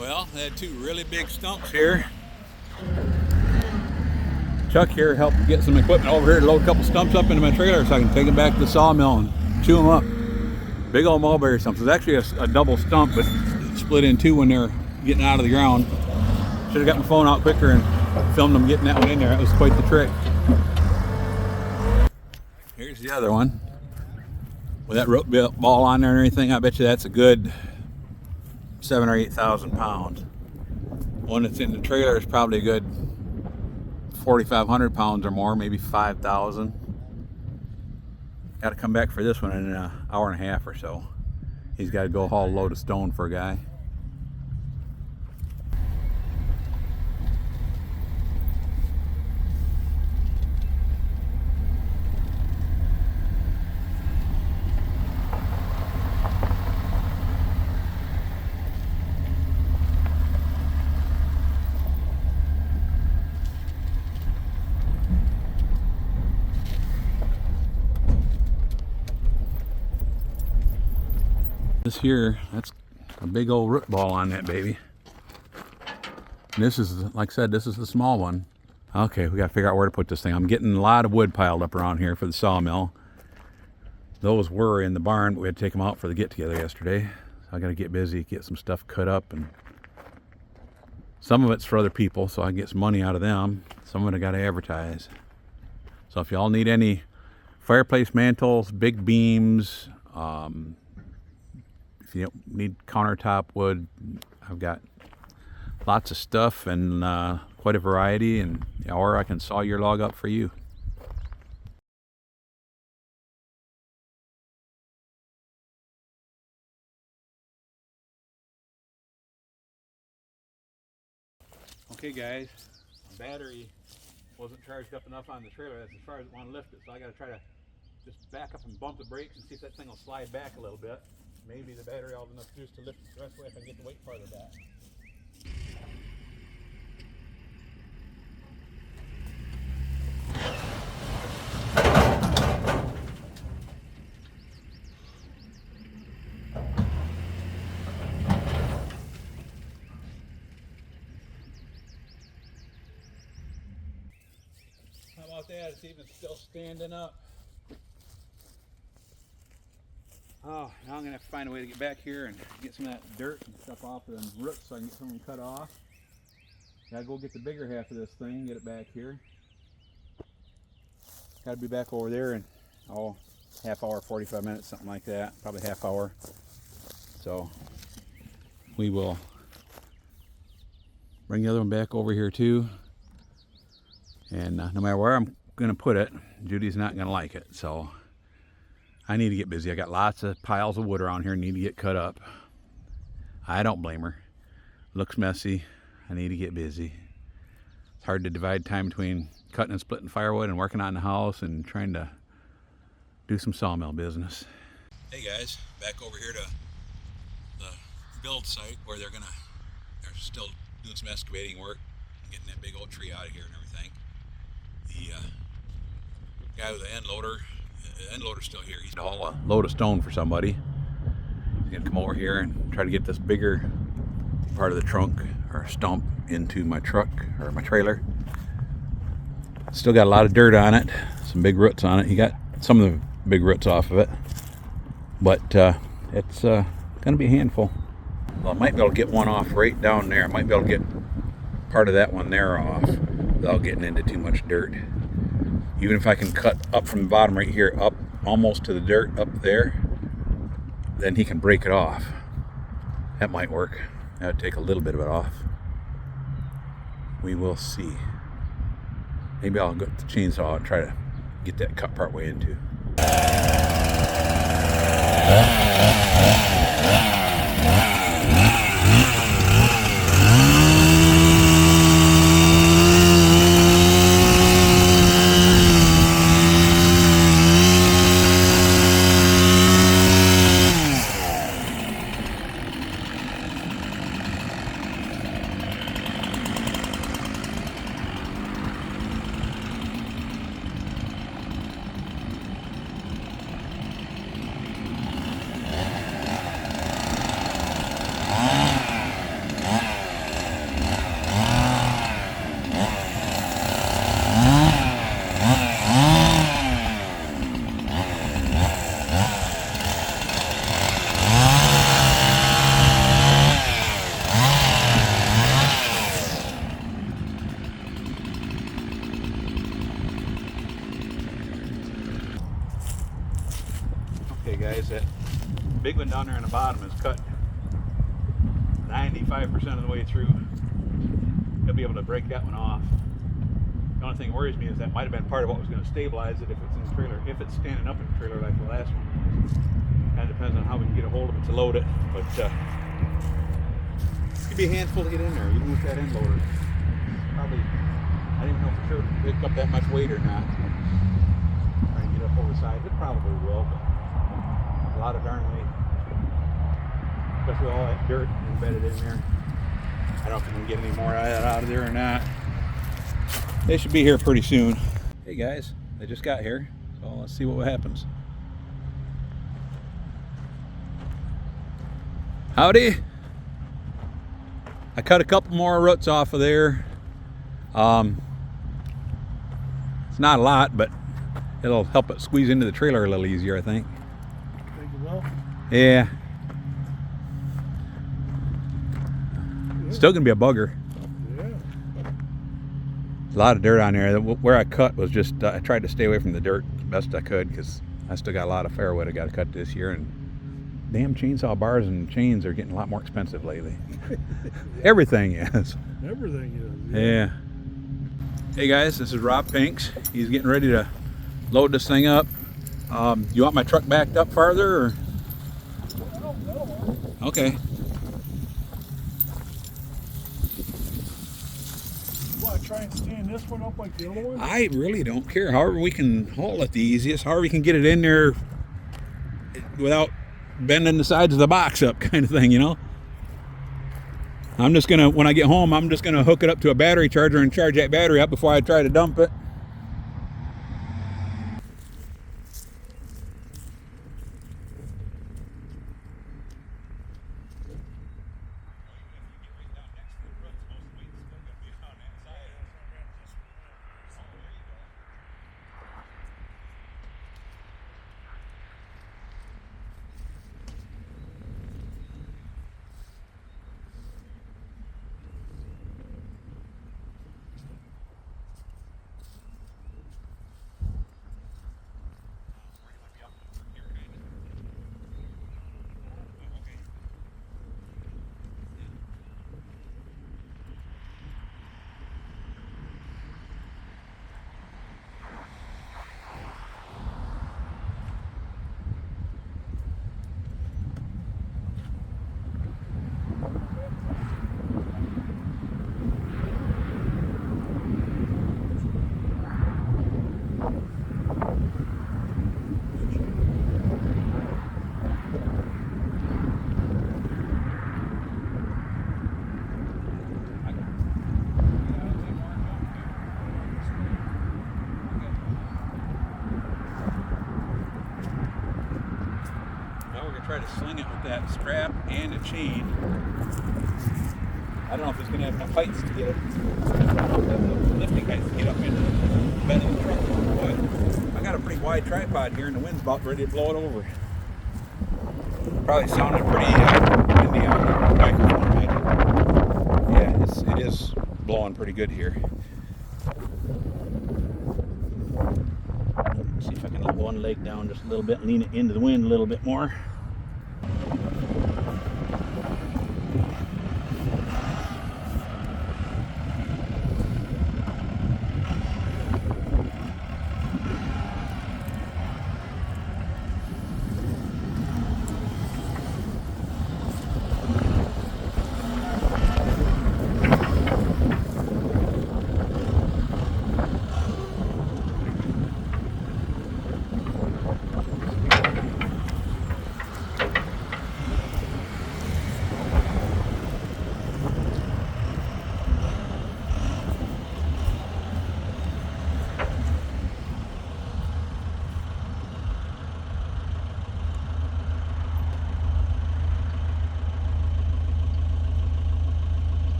Well, they had two really big stumps here. Chuck here helped get some equipment over here to load a couple stumps up into my trailer so I can take them back to the sawmill and chew them up. Big old mulberry stumps. It's actually a double stump, but split in two when they're getting out of the ground. Should have got my phone out quicker and filmed them getting that one in there. That was quite the trick. Here's the other one. With that rope ball on there and everything, I bet you that's a good 7,000 or 8,000 pounds. One that's in the trailer is probably a good 4,500 pounds or more, maybe 5,000. Got to come back for this one in an hour and a half or so. He's got to go haul a load of stone for a guy. This here, that's a big old root ball on that baby. And this is, like I said, this is the small one. Okay, we got to figure out where to put this thing. I'm getting a lot of wood piled up around here for the sawmill. Those were in the barn, but we had to take them out for the get-together yesterday. So I got to get busy, get some stuff cut up, and some of it's for other people, so I can get some money out of them. Some of it I got to advertise. So if y'all need any fireplace mantles, big beams, if you need countertop wood, I've got lots of stuff and quite a variety, and or I can saw your log up for you. Okay guys, the battery wasn't charged up enough on the trailer. That's as far as it want to lift it, so I got to try to just back up and bump the brakes and see if that thing will slide back a little bit. Maybe the battery will have enough juice to lift it the rest of the way if I can get the weight farther back. How about that? It's even still standing up. Oh, now I'm going to have to find a way to get back here and get some of that dirt and stuff off of them roots so I can get some of them cut off. Gotta go get the bigger half of this thing, get it back here. Gotta be back over there in, half hour, 45 minutes, something like that. Probably half hour. So, we will bring the other one back over here too. And no matter where I'm going to put it, Judy's not going to like it. So, I need to get busy. I got lots of piles of wood around here need to get cut up. I don't blame her. Looks messy. I need to get busy. It's hard to divide time between cutting and splitting firewood and working on the house and trying to do some sawmill business. Hey guys, back over here to the build site where they're still doing some excavating work, getting that big old tree out of here and everything. The guy with the end loader's still here. He's going to haul a load of stone for somebody. He's going to come over here and try to get this bigger part of the trunk or stump into my truck or my trailer. Still got a lot of dirt on it, some big roots on it. He got some of the big roots off of it, but it's going to be a handful. Well, I might be able to get one off right down there. I might be able to get part of that one there off without getting into too much dirt. Even if I can cut up from the bottom right here, up almost to the dirt up there, then he can break it off. That might work. That would take a little bit of it off. We will see. Maybe I'll go to the chainsaw and try to get that cut part way into. big one down there on the bottom is cut 95% of the way through. He'll be able to break that one off. The only thing that worries me is that might have been part of what was going to stabilize it if it's in the trailer, if it's standing up in the trailer like the last one was. Kind of depends on how we can get a hold of it to load it, but it could be a handful to get in there, even with that end loader. Probably, I don't even know for sure if it pick up that much weight or not. Try to get up over the side. It probably will, but there's a lot of darn weight, especially all that dirt embedded in there. I don't know if we can get any more of that out of there or not. They should be here pretty soon. Hey guys, they just got here, so let's see what happens. Howdy. I cut a couple more roots off of there. It's not a lot, but it'll help it squeeze into the trailer a little easier, I think. Think it will? Yeah. Still gonna be a bugger. Yeah. A lot of dirt on there. Where I cut was just, I tried to stay away from the dirt as best I could because I still got a lot of fairwood I got to cut this year, and damn chainsaw bars and chains are getting a lot more expensive lately. Yeah. Everything is. Everything is. Yeah. Hey guys, this is Rob Pinks. He's getting ready to load this thing up. You want my truck backed up farther, or? No. Okay. Want to try and stand this one up like the other one? I really don't care. However we can haul it the easiest, however we can get it in there without bending the sides of the box up, kind of thing, you know? I'm just gonna, when I get home, I'm just gonna hook it up to a battery charger and charge that battery up before I try to dump it. Try to sling it with that strap and a chain. I don't know if it's going to have enough heights to get it. The lifting heights to get up into the bed of the truck. But I got a pretty wide tripod here, and the wind's about ready to blow it over. Probably sounded pretty windy on the microphone, right? Yeah, it is blowing pretty good here. Let's see if I can let one leg down just a little bit and lean it into the wind a little bit more.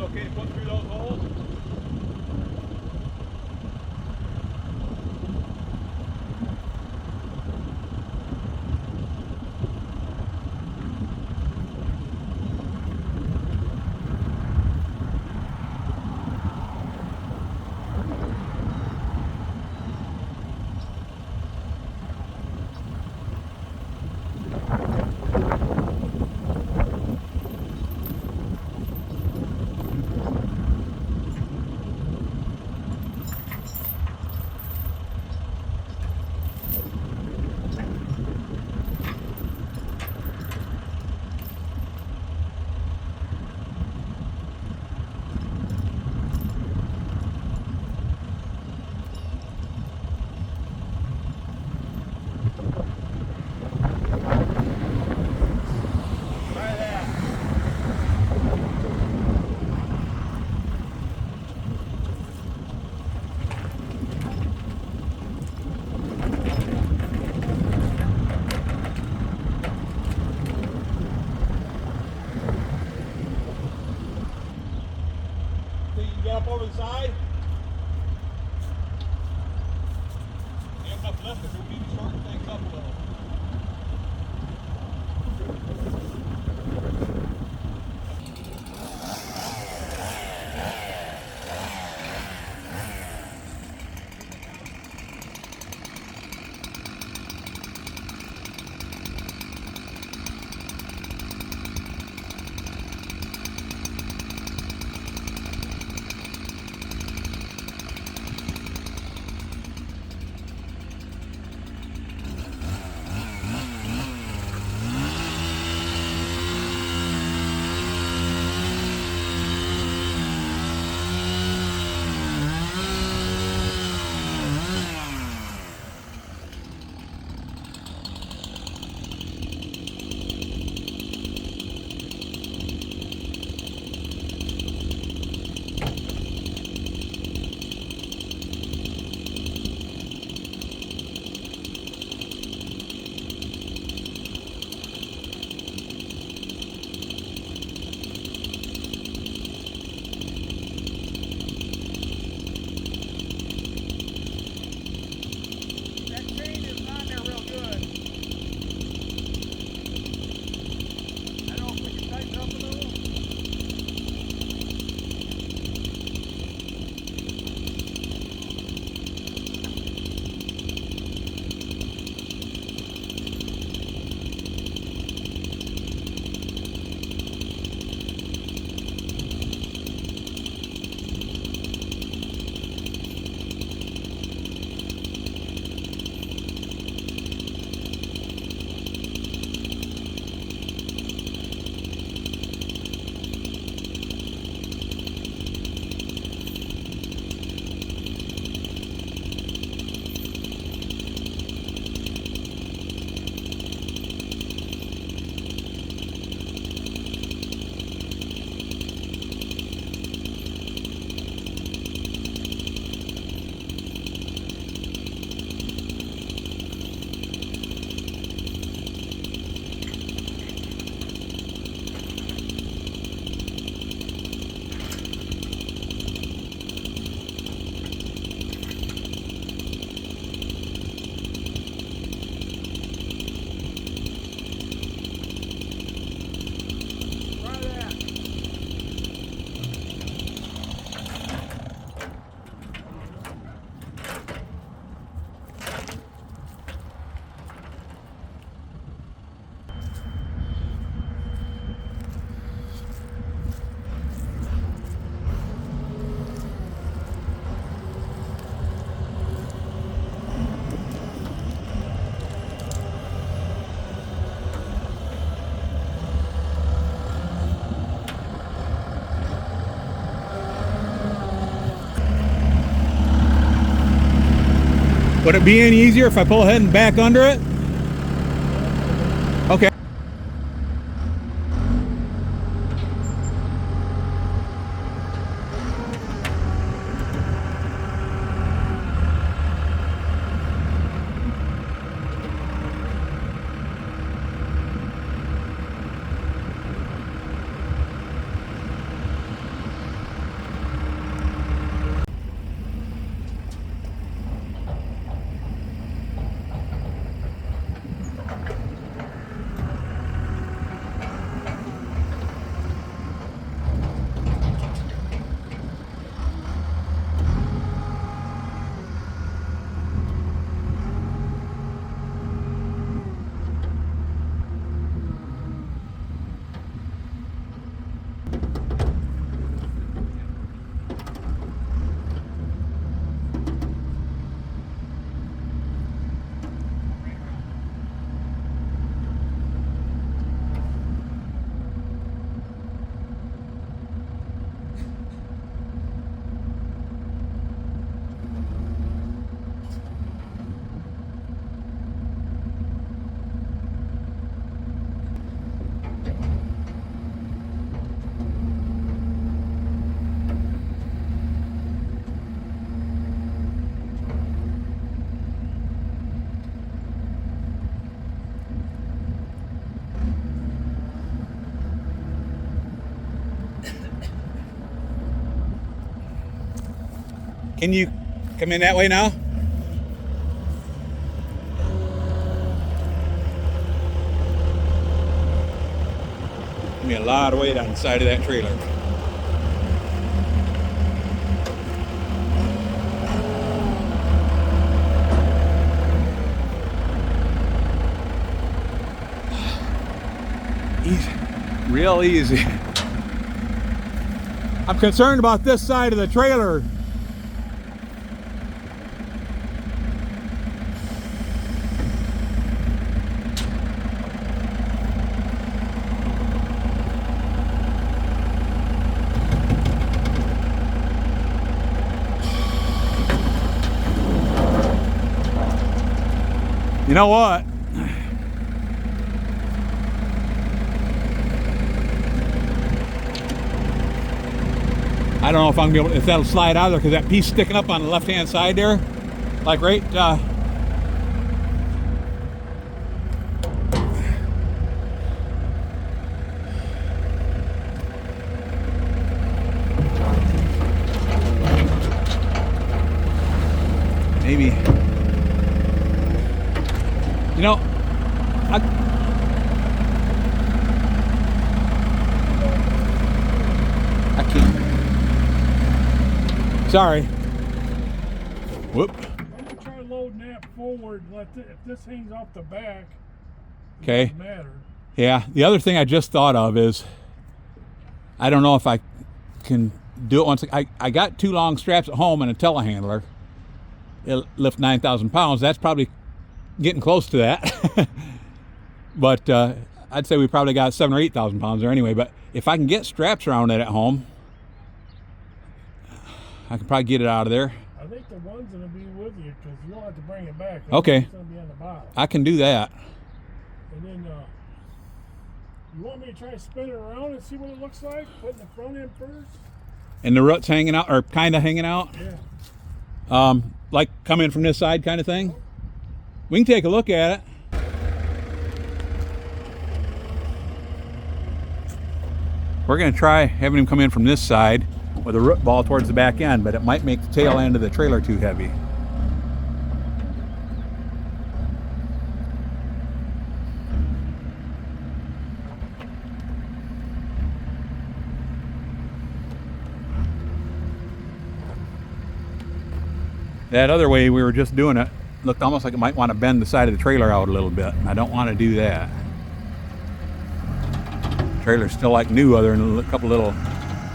Okay to put through those holes? left it. We need to shorten things up a little. Would it be any easier if I pull ahead and back under it? Okay. Can you come in that way now? Give me a lot of weight on the side of that trailer. Easy. Real easy. I'm concerned about this side of the trailer. You know what? I don't know if I'm gonna be able to, if that'll slide out of there, because that piece sticking up on the left hand side there, like right maybe, you know, I can't. Sorry. Whoop. I'm gonna try loading that forward. If this hangs off the back, it Okay. doesn't matter. Yeah. The other thing I just thought of is, I don't know if I can do it once. I got 2 long straps at home and a telehandler. It'll lift 9,000 pounds. That's probably getting close to that. But I'd say we probably got 7,000 or 8,000 pounds there anyway. But if I can get straps around it at home, I can probably get it out of there. I think the one's gonna be with you because you don't have to bring it back. Okay. It's gonna be on the bottom. I can do that. And then you want me to try to spin it around and see what it looks like? Putting the front end first? And the rut's hanging out, or kind of hanging out. Yeah. Like come in from this side kind of thing. We can take a look at it. We're going to try having him come in from this side with a root ball towards the back end, but it might make the tail end of the trailer too heavy. That other way we were just doing it looked almost like it might want to bend the side of the trailer out a little bit. I don't want to do that. The trailer's still like new, other than a couple little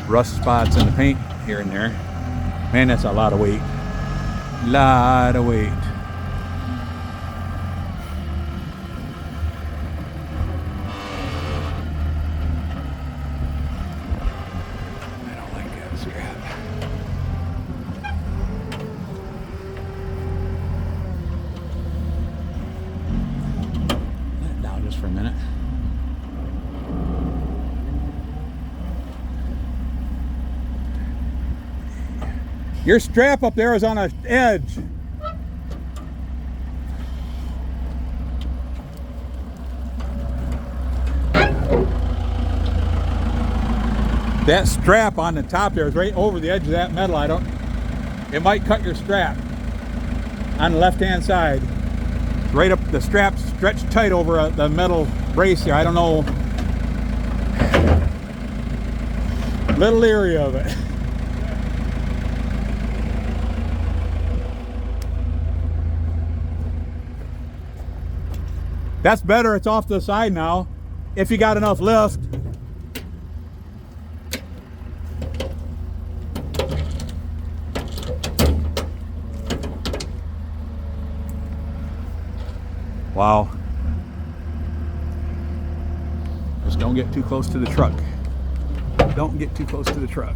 rust spots in the paint here and there. Man, that's a lot of weight. Lot of weight. I don't like that strap. Let it down just for a minute. Your strap up there is on an edge. That strap on the top there is right over the edge of that metal. It might cut your strap on the left hand side. It's right up, the strap's stretched tight over the metal brace here. I don't know. Little leery of it. That's better, it's off to the side now, if you got enough lift. Wow. Just don't get too close to the truck. Don't get too close to the truck.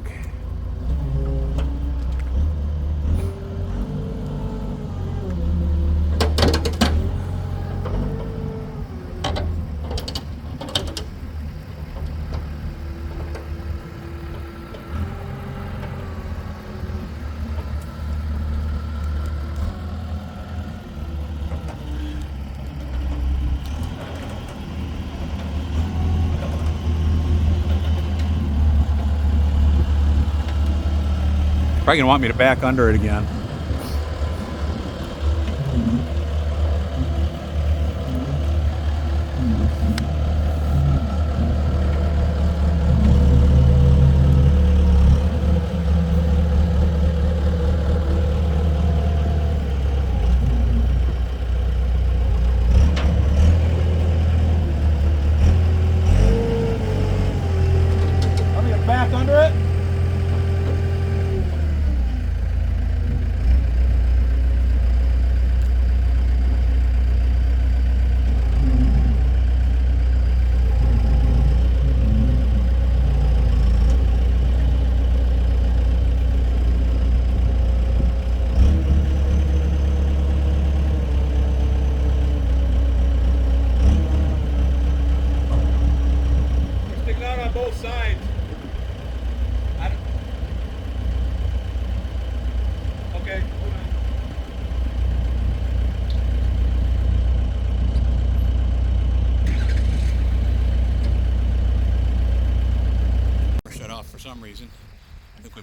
Probably gonna want me to back under it again.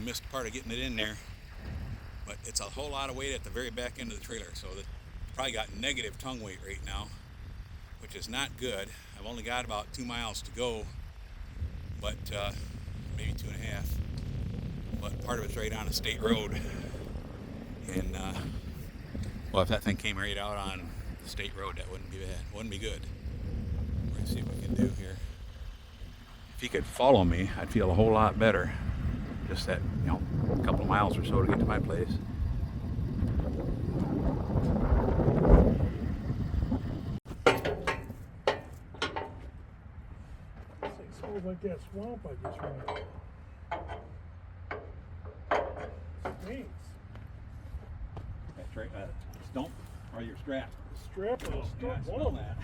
missed part of getting it in there. But it's a whole lot of weight at the very back end of the trailer, so that probably got negative tongue weight right now, which is not good. I've only got about 2 miles to go, but maybe 2.5. But part of it's right on a state road, and well, if that thing came right out on the state road, that wouldn't be bad. Wouldn't be good. We're gonna see what we can do here. If he could follow me, I'd feel a whole lot better. Just that, you know, a couple of miles or so to get to my place. It smells like that swamp I just ran. Stinks. That's right. Stump or your strap. Strap of the Yeah, I stump. smell that.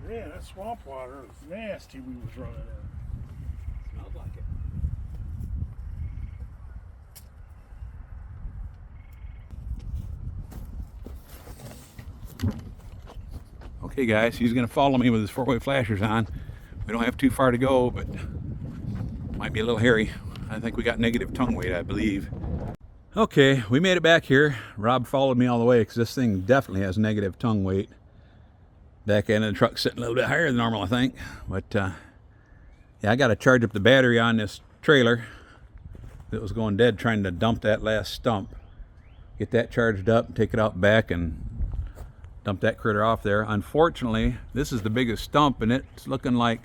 Man, that swamp water was nasty we was running in. Smells like it. Okay guys, he's gonna follow me with his 4-way flashers on. We don't have too far to go, but might be a little hairy. I think we got negative tongue weight, I believe. Okay, we made it back here. Rob followed me all the way because this thing definitely has negative tongue weight. Back end of the truck's sitting a little bit higher than normal, I think. But yeah, I got to charge up the battery on this trailer that was going dead trying to dump that last stump. Get that charged up, take it out back, and dump that critter off there. Unfortunately, this is the biggest stump, and it's looking like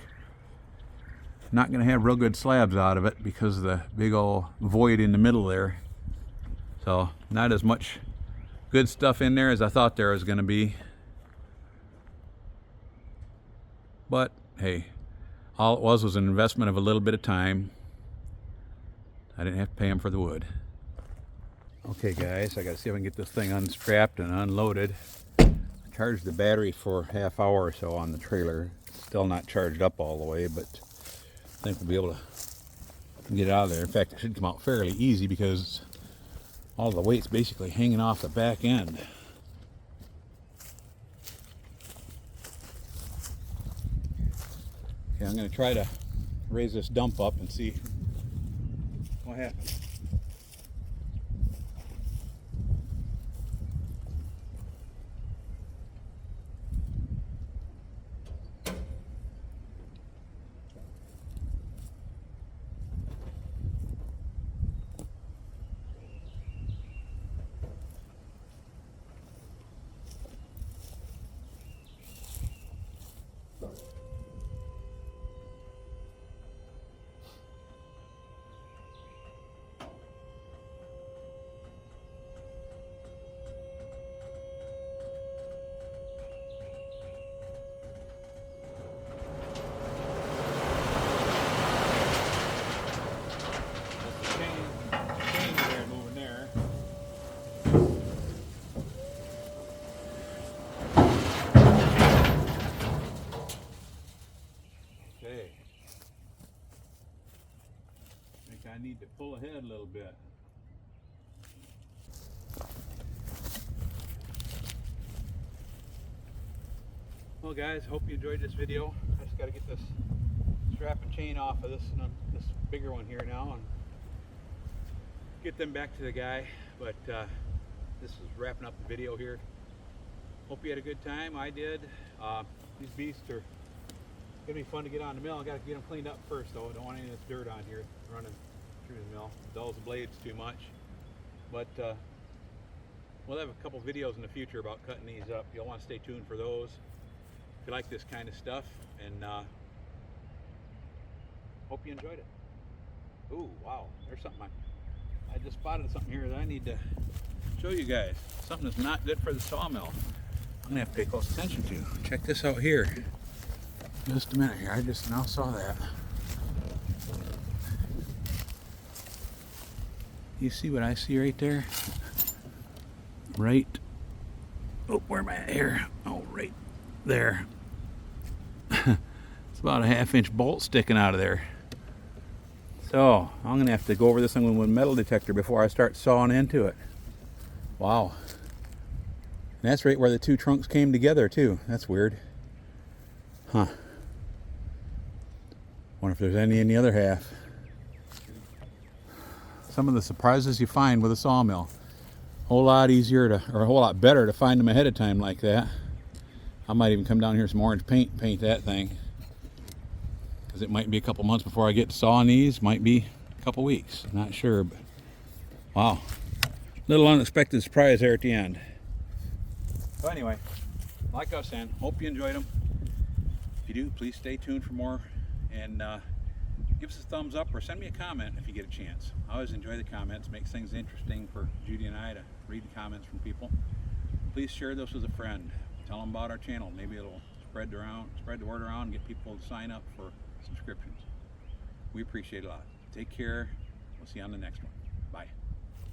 not going to have real good slabs out of it because of the big old void in the middle there. So not as much good stuff in there as I thought there was going to be. But hey, all it was an investment of a little bit of time. I didn't have to pay him for the wood. Okay guys, I got to see if I can get this thing unstrapped and unloaded. I charged the battery for a half hour or so on the trailer. Still not charged up all the way, but I think we'll be able to get it out of there. In fact, it should come out fairly easy because all the weight's basically hanging off the back end. Okay, I'm going to try to raise this dump up and see what happens. I need to pull ahead a little bit. Well guys, hope you enjoyed this video. I just got to get this strap and chain off of this bigger one here now and get them back to the guy. But this is wrapping up the video here. Hope you had a good time. I did. These beasts are gonna be fun to get on the mill. I got to get them cleaned up first though. I don't want any of this dirt on here running through the mill. It dulls the blades too much. But we'll have a couple videos in the future about cutting these up. You'll want to stay tuned for those if you like this kind of stuff. And hope you enjoyed it. Ooh, wow, there's something I just spotted something here that I need to show you guys. Something that's not good for the sawmill. I'm gonna have to pay close attention to. Check this out here. Just a minute here, I just now saw that. You see what I see right there? Right, oh, where am I at here? Oh, right there. It's about a 1/2-inch bolt sticking out of there. So I'm gonna have to go over this thing with a metal detector before I start sawing into it. Wow. And that's right where the two trunks came together too. That's weird. Huh. Wonder if there's any in the other half. some of the surprises you find with a sawmill. A whole lot easier to, or a whole lot better to find them ahead of time like that. I might even come down here with some orange paint and paint that thing, because it might be a couple months before I get to sawing these. Might be a couple weeks, not sure. But wow, little unexpected surprise there at the end. So anyway, like I was saying, hope you enjoyed them. If you do, please stay tuned for more, and give us a thumbs up or send me a comment if you get a chance. I always enjoy the comments. Makes things interesting for Judy and I to read the comments from people. Please share this with a friend. Tell them about our channel. Maybe it'll spread the word around and get people to sign up for subscriptions. We appreciate it a lot. Take care. We'll see you on the next one.